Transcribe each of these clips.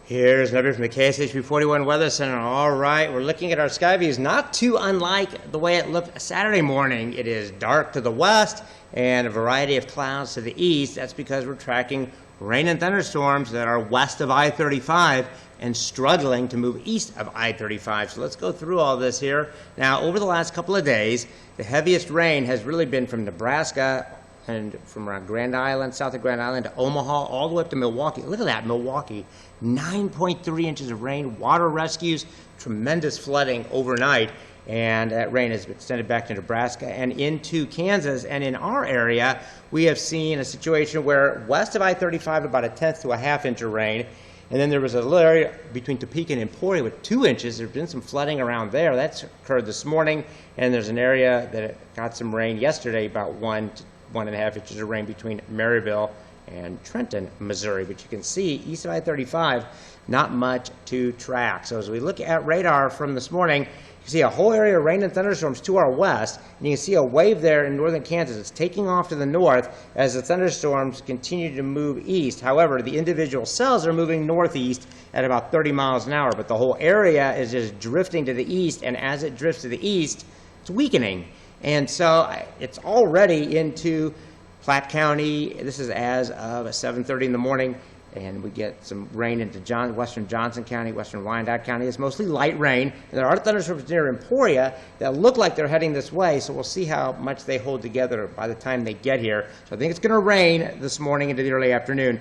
Here's an update from the KSHB 41 Weather Center. All right, we're looking at our sky views, not too unlike the way it looked Saturday morning. It is dark to the west and a variety of clouds to the east. That's because we're tracking rain and thunderstorms that are west of I-35 and struggling to move east of I-35. So let's go through all this here. Now, over the last couple of days, the heaviest rain has really been from Nebraska and from around Grand Island, south of Grand Island to Omaha, all the way up to Milwaukee. Look at that, Milwaukee, 9.3 inches of rain, water rescues, tremendous flooding overnight, and that rain has extended back to Nebraska and into Kansas. And in our area, we have seen a situation where west of I-35, about 1/10 to 1/2 inch of rain, and then there was a little area between Topeka and Emporia with 2 inches. There's been some flooding around there. That's occurred this morning, and there's an area that got some rain yesterday, about 1 to 1.5 inches of rain between Maryville and Trenton, Missouri. But you can see east of I-35, not much to track. So as we look at radar from this morning, you see a whole area of rain and thunderstorms to our west, and you can see a wave there in northern Kansas. It's taking off to the north as the thunderstorms continue to move east. However, the individual cells are moving northeast at about 30 miles an hour, but the whole area is just drifting to the east, and as it drifts to the east, it's weakening. And so it's already into Platte County. This is as of 7:30 in the morning, and we get some rain into western Johnson County, western Wyandotte County. It's mostly light rain, and there are thunderstorms near Emporia that look like they're heading this way, so we'll see how much they hold together by the time they get here. So I think it's going to rain this morning into the early afternoon.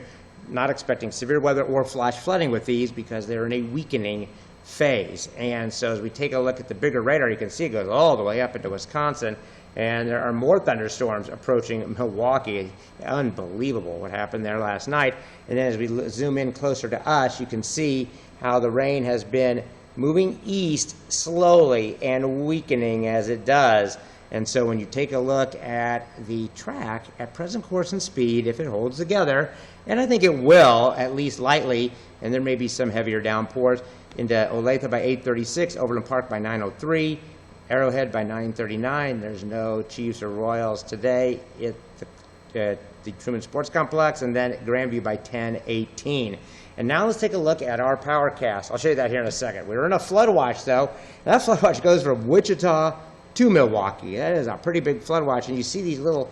Not expecting severe weather or flash flooding with these because they're in a weakening phase. And so as we take a look at the bigger radar, you can see it goes all the way up into Wisconsin, and there are more thunderstorms approaching Milwaukee. Unbelievable what happened there last night. And then as we zoom in closer to us, you can see how the rain has been moving east slowly and weakening as it does. And so when you take a look at the track at present course and speed, if it holds together, and I think it will, at least lightly, and there may be some heavier downpours, into Olathe by 8:36, Overland Park by 9:03, Arrowhead by 9:39. There's no Chiefs or Royals today at the Truman Sports Complex, and then at Grandview by 10:18. And now let's take a look at our Powercast. I'll show you that here in a second. We're in a flood watch, though. And that flood watch goes from Wichita to Milwaukee. That is a pretty big flood watch, and you see these little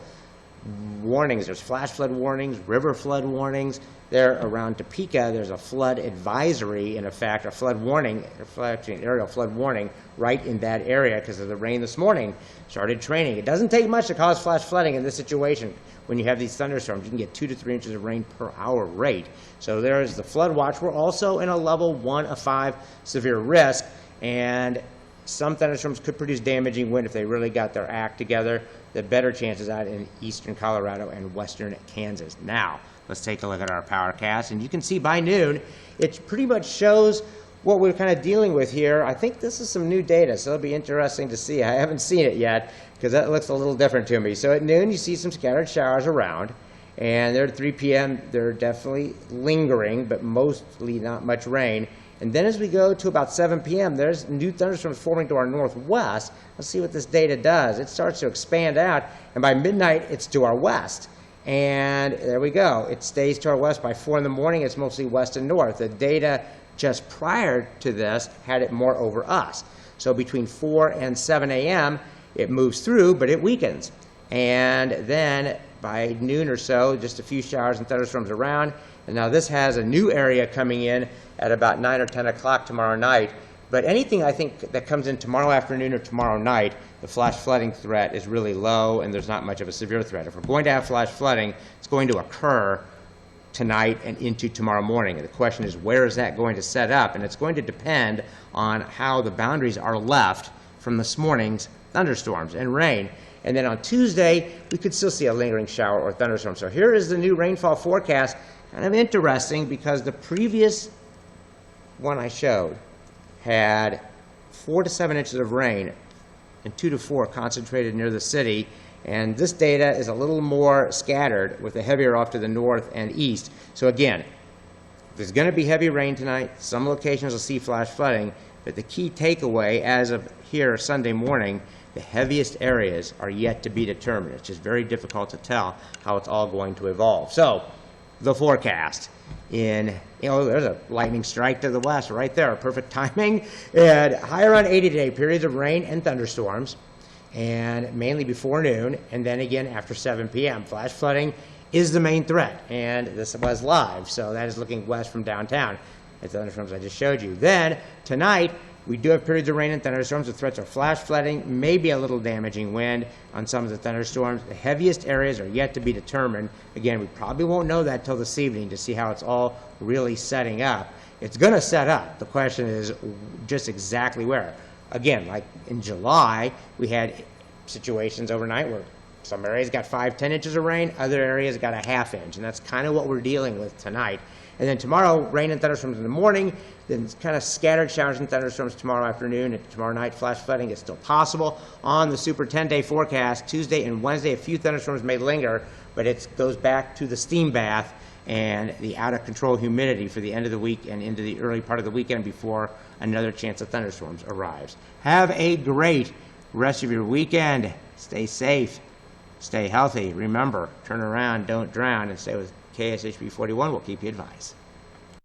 warnings. There's flash flood warnings, river flood warnings. There around Topeka, there's a flood advisory, in effect, a flood warning, actually an aerial flood warning right in that area because of the rain this morning. Started training. It doesn't take much to cause flash flooding in this situation. When you have these thunderstorms, you can get 2 to 3 inches of rain per hour rate. So there's the flood watch. We're also in a level 1 of 5 severe risk, and some thunderstorms could produce damaging wind if they really got their act together. The better chances out in eastern Colorado and western Kansas. Now, let's take a look at our Powercast, and you can see by noon, it pretty much shows what we're kind of dealing with here. I think this is some new data, so it'll be interesting to see. I haven't seen it yet because that looks a little different to me. So at noon, you see some scattered showers around, and there at 3 p.m., they're definitely lingering, but mostly not much rain. And then as we go to about 7 p.m., there's new thunderstorms forming to our northwest. Let's see what this data does. It starts to expand out, and by midnight, it's to our west. And there we go. It stays to our west. By 4 in the morning, it's mostly west and north. The data just prior to this had it more over us. So between 4 and 7 a.m., it moves through, but it weakens. And then by noon or so, just a few showers and thunderstorms around. And now this has a new area coming in at about 9 or 10 o'clock tomorrow night. But anything I think that comes in tomorrow afternoon or tomorrow night, the flash flooding threat is really low, and there's not much of a severe threat. If we're going to have flash flooding, it's going to occur tonight and into tomorrow morning. And the question is, where is that going to set up? And it's going to depend on how the boundaries are left from this morning's thunderstorms and rain. And then on Tuesday, we could still see a lingering shower or thunderstorm. So here is the new rainfall forecast. Kind of interesting because the previous one I showed had 4 to 7 inches of rain and 2 to 4 concentrated near the city. And this data is a little more scattered with a heavier off to the north and east. So again, there's going to be heavy rain tonight. Some locations will see flash flooding. But the key takeaway as of here Sunday morning, the heaviest areas are yet to be determined. It's just very difficult to tell how it's all going to evolve. So the forecast. in, there's a lightning strike to the west right there, perfect timing. And high around 80 today, periods of rain and thunderstorms, and mainly before noon, and then again after 7 p.m. Flash flooding is the main threat, and this was live, so that is looking west from downtown. The thunderstorms I just showed you. Then tonight, we do have periods of rain and thunderstorms. The threats are flash flooding, maybe a little damaging wind on some of the thunderstorms. The heaviest areas are yet to be determined. Again, we probably won't know that till this evening to see how it's all really setting up. It's going to set up. The question is just exactly where. Again, like in July, we had situations overnight where some areas got 5-10 inches of rain, other areas got a ½ inch, and that's kind of what we're dealing with tonight. And then tomorrow, rain and thunderstorms in the morning, then kind of scattered showers and thunderstorms tomorrow afternoon, and tomorrow night flash flooding is still possible. On the Super 10-day forecast, Tuesday and Wednesday, a few thunderstorms may linger, but it goes back to the steam bath and the out-of-control humidity for the end of the week and into the early part of the weekend before another chance of thunderstorms arrives. Have a great rest of your weekend. Stay safe. Stay healthy. Remember, turn around, don't drown, and stay with KSHB 41. We'll keep you advised.